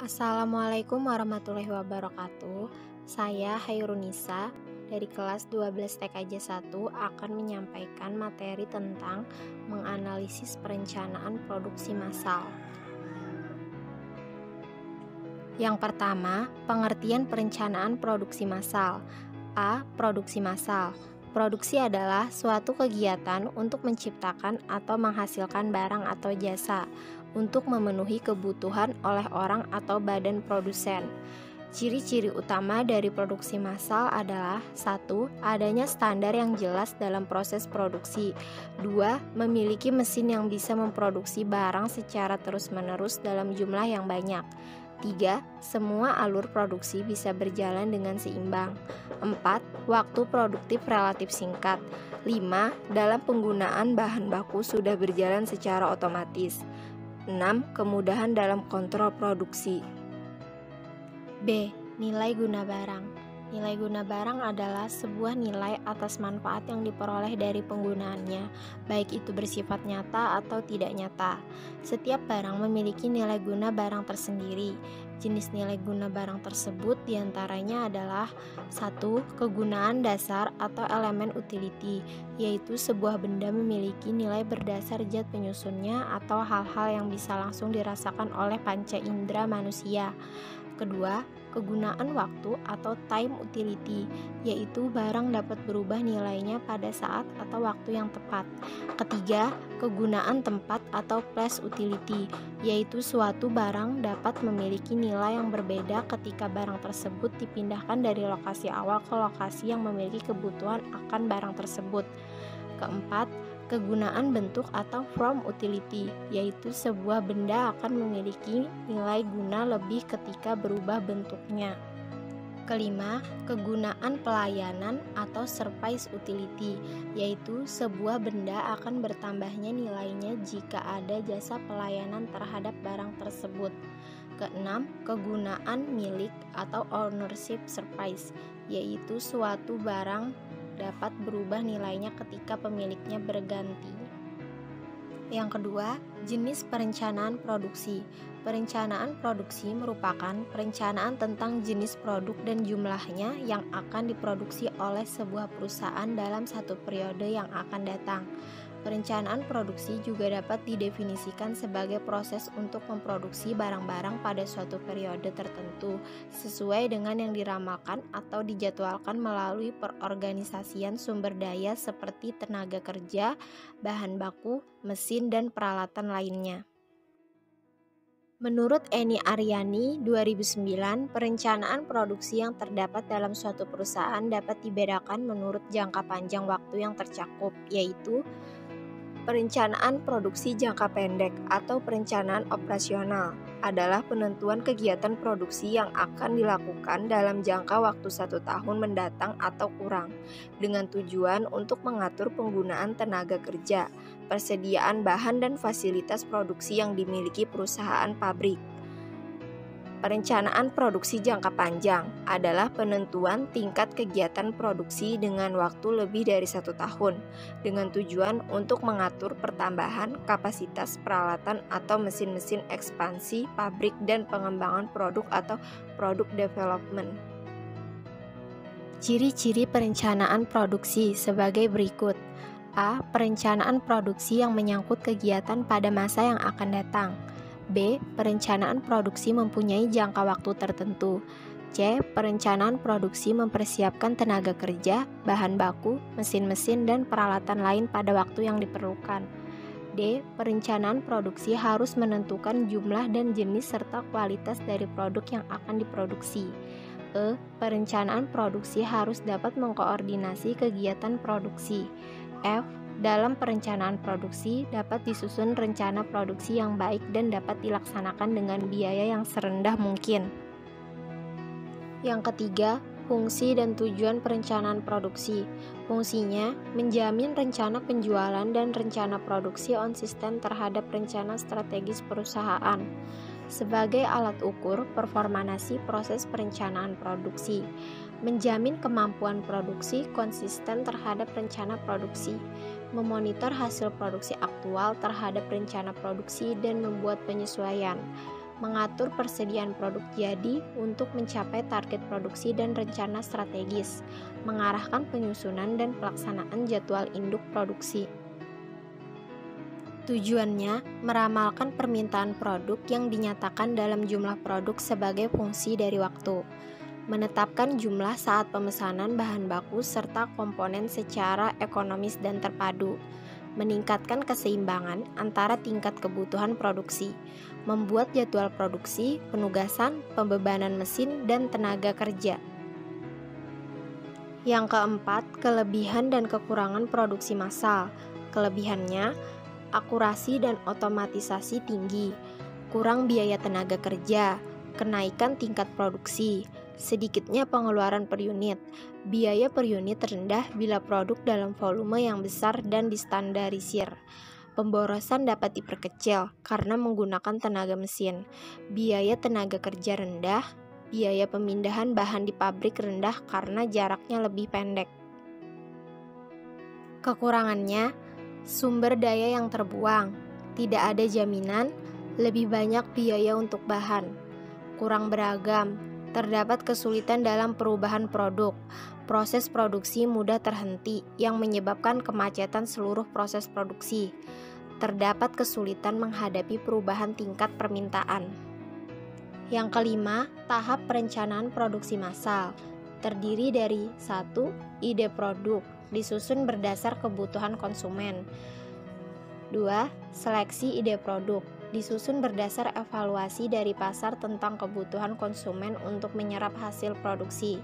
Assalamualaikum warahmatullahi wabarakatuh. Saya Hairunisa dari kelas 12 TKJ 1 akan menyampaikan materi tentang menganalisis perencanaan produksi massal. Yang pertama, pengertian perencanaan produksi massal. A. Produksi massal. Produksi adalah suatu kegiatan untuk menciptakan atau menghasilkan barang atau jasa untuk memenuhi kebutuhan oleh orang atau badan produsen. Ciri-ciri utama dari produksi massal adalah 1. Adanya standar yang jelas dalam proses produksi. 2. Memiliki mesin yang bisa memproduksi barang secara terus-menerus dalam jumlah yang banyak. 3. Semua alur produksi bisa berjalan dengan seimbang. 4. Waktu produktif relatif singkat. 5. Dalam penggunaan bahan baku sudah berjalan secara otomatis. 6. Kemudahan dalam kontrol produksi. B. Nilai guna barang. Nilai guna barang adalah sebuah nilai atas manfaat yang diperoleh dari penggunaannya, baik itu bersifat nyata atau tidak nyata. Setiap barang memiliki nilai guna barang tersendiri. Jenis nilai guna barang tersebut diantaranya adalah 1. Kegunaan dasar atau elemen utility, yaitu sebuah benda memiliki nilai berdasar zat penyusunnya atau hal-hal yang bisa langsung dirasakan oleh panca indera manusia. Kedua, kegunaan waktu atau time utility, yaitu barang dapat berubah nilainya pada saat atau waktu yang tepat. Ketiga, kegunaan tempat atau place utility, yaitu suatu barang dapat memiliki nilai yang berbeda ketika barang tersebut dipindahkan dari lokasi awal ke lokasi yang memiliki kebutuhan akan barang tersebut. Keempat, kegunaan bentuk atau form utility, yaitu sebuah benda akan memiliki nilai guna lebih ketika berubah bentuknya. Kelima, kegunaan pelayanan atau service utility, yaitu sebuah benda akan bertambahnya nilainya jika ada jasa pelayanan terhadap barang tersebut. Keenam, kegunaan milik atau ownership service, yaitu suatu barang dapat berubah nilainya ketika pemiliknya berganti. Yang kedua, jenis perencanaan produksi. Perencanaan produksi merupakan perencanaan tentang jenis produk dan jumlahnya yang akan diproduksi oleh sebuah perusahaan dalam satu periode yang akan datang. Perencanaan produksi juga dapat didefinisikan sebagai proses untuk memproduksi barang-barang pada suatu periode tertentu, sesuai dengan yang diramalkan atau dijadwalkan melalui perorganisasian sumber daya seperti tenaga kerja, bahan baku, mesin, dan peralatan lainnya. Menurut Eni Aryani 2009, perencanaan produksi yang terdapat dalam suatu perusahaan dapat dibedakan menurut jangka panjang waktu yang tercakup, yaitu perencanaan produksi jangka pendek atau perencanaan operasional adalah penentuan kegiatan produksi yang akan dilakukan dalam jangka waktu 1 tahun mendatang atau kurang, dengan tujuan untuk mengatur penggunaan tenaga kerja, persediaan bahan dan fasilitas produksi yang dimiliki perusahaan pabrik. Perencanaan produksi jangka panjang adalah penentuan tingkat kegiatan produksi dengan waktu lebih dari 1 tahun, dengan tujuan untuk mengatur pertambahan kapasitas peralatan atau mesin-mesin ekspansi pabrik dan pengembangan produk atau product development. Ciri-ciri perencanaan produksi sebagai berikut. A. Perencanaan produksi yang menyangkut kegiatan pada masa yang akan datang. B. Perencanaan produksi mempunyai jangka waktu tertentu. C. Perencanaan produksi mempersiapkan tenaga kerja, bahan baku, mesin-mesin, dan peralatan lain pada waktu yang diperlukan. D. Perencanaan produksi harus menentukan jumlah dan jenis serta kualitas dari produk yang akan diproduksi. E. Perencanaan produksi harus dapat mengkoordinasi kegiatan produksi. F. Dalam perencanaan produksi dapat disusun rencana produksi yang baik dan dapat dilaksanakan dengan biaya yang serendah mungkin. Yang ketiga, fungsi dan tujuan perencanaan produksi. Fungsinya menjamin rencana penjualan dan rencana produksi konsisten terhadap rencana strategis perusahaan. Sebagai alat ukur performansi proses perencanaan produksi, menjamin kemampuan produksi konsisten terhadap rencana produksi, memonitor hasil produksi aktual terhadap rencana produksi dan membuat penyesuaian, mengatur persediaan produk jadi untuk mencapai target produksi dan rencana strategis, mengarahkan penyusunan dan pelaksanaan jadwal induk produksi. Tujuannya, meramalkan permintaan produk yang dinyatakan dalam jumlah produk sebagai fungsi dari waktu, menetapkan jumlah saat pemesanan bahan baku serta komponen secara ekonomis dan terpadu, meningkatkan keseimbangan antara tingkat kebutuhan produksi, membuat jadwal produksi, penugasan, pembebanan mesin, dan tenaga kerja. Yang keempat, kelebihan dan kekurangan produksi massal. Kelebihannya, akurasi dan otomatisasi tinggi, kurang biaya tenaga kerja, kenaikan tingkat produksi, sedikitnya pengeluaran per unit, biaya per unit rendah bila produk dalam volume yang besar dan distandarisir. Pemborosan dapat diperkecil karena menggunakan tenaga mesin, biaya tenaga kerja rendah, biaya pemindahan bahan di pabrik rendah karena jaraknya lebih pendek. Kekurangannya, sumber daya yang terbuang, tidak ada jaminan, lebih banyak biaya untuk bahan, kurang beragam, terdapat kesulitan dalam perubahan produk, proses produksi mudah terhenti yang menyebabkan kemacetan seluruh proses produksi, terdapat kesulitan menghadapi perubahan tingkat permintaan. Yang kelima, tahap perencanaan produksi massal, terdiri dari 1. Ide produk, disusun berdasar kebutuhan konsumen. 2. Seleksi ide produk, disusun berdasar evaluasi dari pasar tentang kebutuhan konsumen untuk menyerap hasil produksi.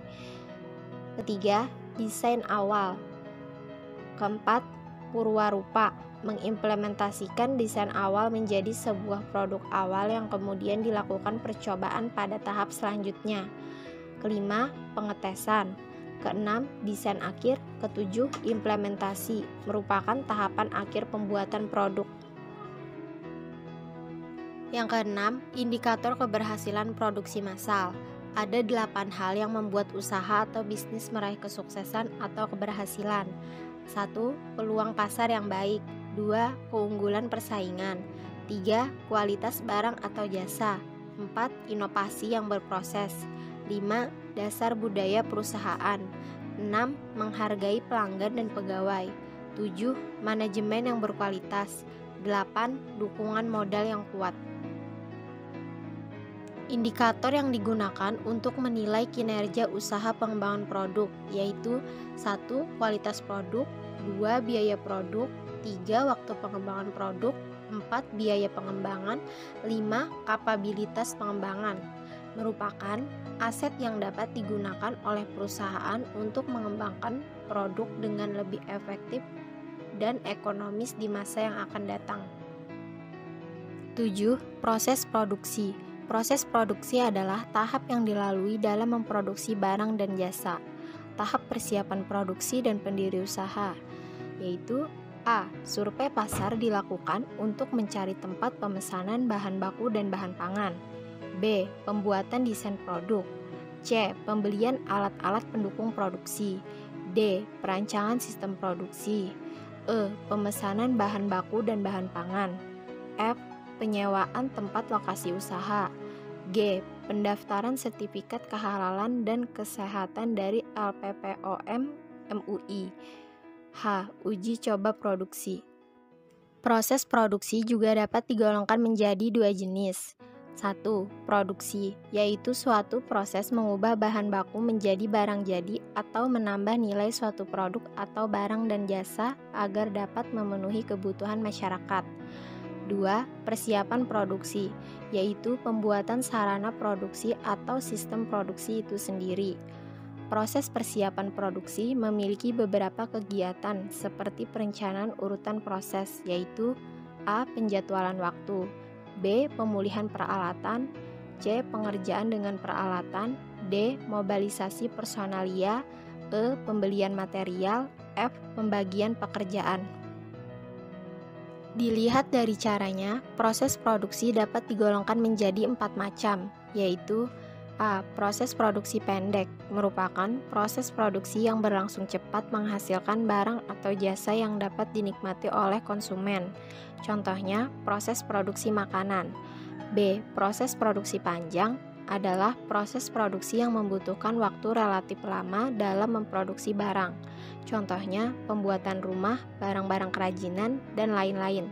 Ketiga, desain awal. Keempat, purwarupa, mengimplementasikan desain awal menjadi sebuah produk awal yang kemudian dilakukan percobaan pada tahap selanjutnya. Kelima, pengetesan. Keenam, desain akhir. Ketujuh, implementasi, merupakan tahapan akhir pembuatan produk. Yang keenam, indikator keberhasilan produksi massal. Ada 8 hal yang membuat usaha atau bisnis meraih kesuksesan atau keberhasilan. 1. Peluang pasar yang baik. 2. Keunggulan persaingan. 3. Kualitas barang atau jasa. 4. Inovasi yang berproses. 5. Dasar budaya perusahaan. 6. Menghargai pelanggan dan pegawai. 7. Manajemen yang berkualitas. 8. Dukungan modal yang kuat. Indikator yang digunakan untuk menilai kinerja usaha pengembangan produk yaitu 1. Kualitas produk, 2. Biaya produk, 3. Waktu pengembangan produk, 4. Biaya pengembangan, 5. Kapabilitas pengembangan. Merupakan aset yang dapat digunakan oleh perusahaan untuk mengembangkan produk dengan lebih efektif dan ekonomis di masa yang akan datang. 7. Proses produksi. Proses produksi adalah tahap yang dilalui dalam memproduksi barang dan jasa. Tahap persiapan produksi dan pendiri usaha, yaitu A. Survei pasar dilakukan untuk mencari tempat pemesanan bahan baku dan bahan pangan. B. Pembuatan desain produk. C. Pembelian alat-alat pendukung produksi. D. Perancangan sistem produksi. E. Pemesanan bahan baku dan bahan pangan. F. Penyewaan tempat lokasi usaha. G. Pendaftaran sertifikat kehalalan dan kesehatan dari LPPOM MUI. H. Uji coba produksi. Proses produksi juga dapat digolongkan menjadi 2 jenis. 1. Produksi, yaitu suatu proses mengubah bahan baku menjadi barang jadi atau menambah nilai suatu produk atau barang dan jasa agar dapat memenuhi kebutuhan masyarakat. 2. Persiapan produksi, yaitu pembuatan sarana produksi atau sistem produksi itu sendiri. Proses persiapan produksi memiliki beberapa kegiatan seperti perencanaan urutan proses, yaitu A. Penjadwalan waktu, B. Pemulihan peralatan, C. Pengerjaan dengan peralatan, D. Mobilisasi personalia, E. Pembelian material, F. Pembagian pekerjaan. Dilihat dari caranya, proses produksi dapat digolongkan menjadi 4 macam, yaitu A. Proses produksi pendek, merupakan proses produksi yang berlangsung cepat menghasilkan barang atau jasa yang dapat dinikmati oleh konsumen. Contohnya, proses produksi makanan. B. Proses produksi panjang adalah proses produksi yang membutuhkan waktu relatif lama dalam memproduksi barang. Contohnya, pembuatan rumah, barang-barang kerajinan, dan lain-lain.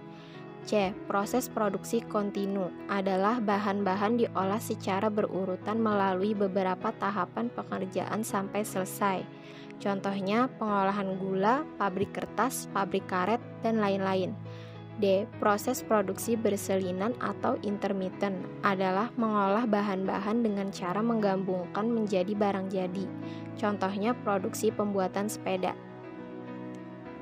C. Proses produksi kontinu adalah bahan-bahan diolah secara berurutan melalui beberapa tahapan pekerjaan sampai selesai. Contohnya, pengolahan gula, pabrik kertas, pabrik karet, dan lain-lain. D. Proses produksi berselinan atau intermittent adalah mengolah bahan-bahan dengan cara menggabungkan menjadi barang jadi. Contohnya produksi pembuatan sepeda.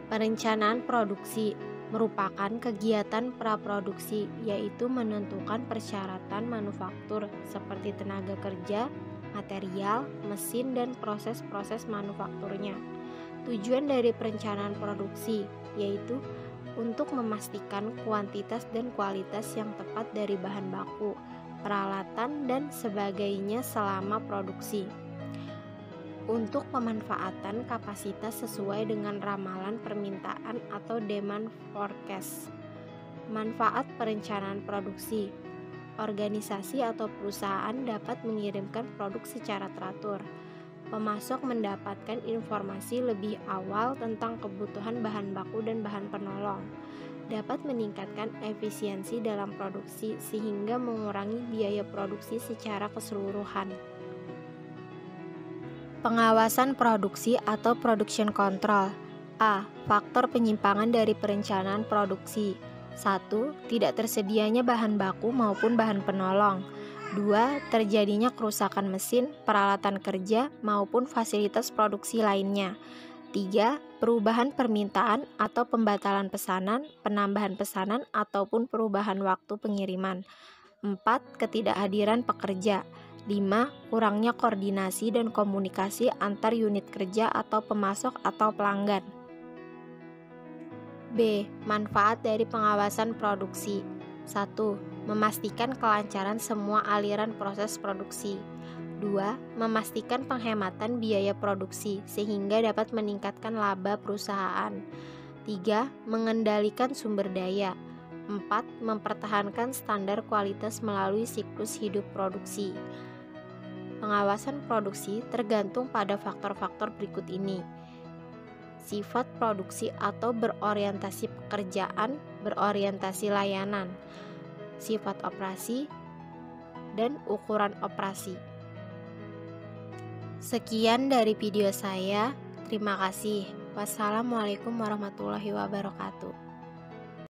Perencanaan produksi merupakan kegiatan praproduksi, yaitu menentukan persyaratan manufaktur seperti tenaga kerja, material, mesin, dan proses-proses manufakturnya. Tujuan dari perencanaan produksi yaitu untuk memastikan kuantitas dan kualitas yang tepat dari bahan baku, peralatan, dan sebagainya selama produksi. Untuk pemanfaatan kapasitas sesuai dengan ramalan permintaan atau demand forecast. Manfaat perencanaan produksi. Organisasi atau perusahaan dapat mengirimkan produk secara teratur. Pemasok mendapatkan informasi lebih awal tentang kebutuhan bahan baku dan bahan penolong. Dapat meningkatkan efisiensi dalam produksi sehingga mengurangi biaya produksi secara keseluruhan. Pengawasan produksi atau production control. A. Faktor penyimpangan dari perencanaan produksi. 1. Tidak tersedianya bahan baku maupun bahan penolong. 2. Terjadinya kerusakan mesin, peralatan kerja, maupun fasilitas produksi lainnya. 3. Perubahan permintaan atau pembatalan pesanan, penambahan pesanan, ataupun perubahan waktu pengiriman. 4. Ketidakhadiran pekerja. 5. Kurangnya koordinasi dan komunikasi antar unit kerja atau pemasok atau pelanggan. B. Manfaat dari pengawasan produksi. 1. Memastikan kelancaran semua aliran proses produksi. 2. Memastikan penghematan biaya produksi sehingga dapat meningkatkan laba perusahaan. 3. Mengendalikan sumber daya. 4. Mempertahankan standar kualitas melalui siklus hidup produksi. Pengawasan produksi tergantung pada faktor-faktor berikut ini. Sifat produksi atau berorientasi pekerjaan, berorientasi layanan, sifat operasi, dan ukuran operasi. Sekian dari video saya. Terima kasih. Wassalamualaikum warahmatullahi wabarakatuh.